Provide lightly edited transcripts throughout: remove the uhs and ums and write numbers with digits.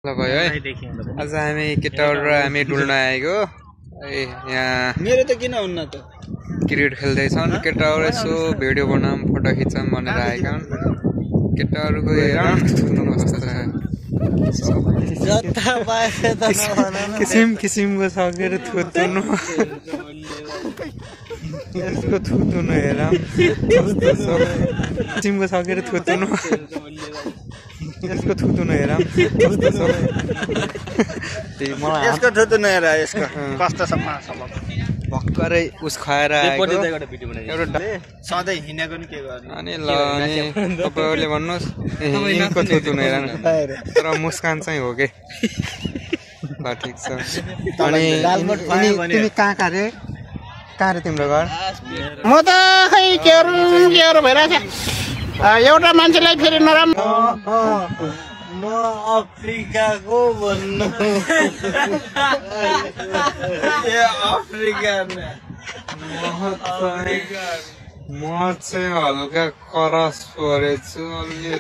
ल भयो है आज हामी केटाहरु र हामी डुल्न आएको यहाँ मेरो त किन हुन्न त क्रिकेट खेल्दै छन् केटाहरु यसो भिडियो बनाऊँ फोटो खिचौँ भनेर आएका हुन् केटाहरुको हेरौँ जता पाए त किसिम किसिमको सकेर थुत्नु यसको थुत्नु हेरौँ किसिमको सकेर थुत्नु यसको थुत्नु हेरौँ यसको थुत्नु हेर यसको कस्तो सफा भक्करै उस खाएर आएको सधैँ हिँडेको नि के गर्ने अनि ल अनि तपाईहरुले भन्नुस् यिनको थुत्नु हेर तर मुस्कान चाहिँ हो के ल ठीक छ अनि तिमी कहाँ रे तिम्रो घर म त खै केहरू भइरहेछ एउटा मान्छेलाई फेरि नराम्रो म अफ्रिकाको भन्नु म चाहिँ हल्का करस परेछु अलि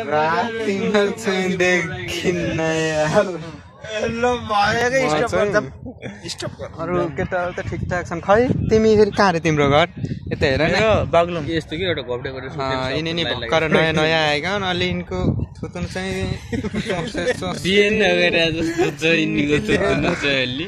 रातिमा चाहिँ देखिन्न यार अरू केटाहरू त ठिकठाक छन् खै तिमी फेरि कहाँ रे तिम्रो घर यता हेर न बाग्लुङ यस्तो कि एउटा घोप्टे गरेर यिनी भर्खर नयाँ नयाँ आएका हुन् अलि यिनको थुतुन चाहिँ बिहे नगरे जस्तो छ यिनीको थुतुन चाहिँ अलि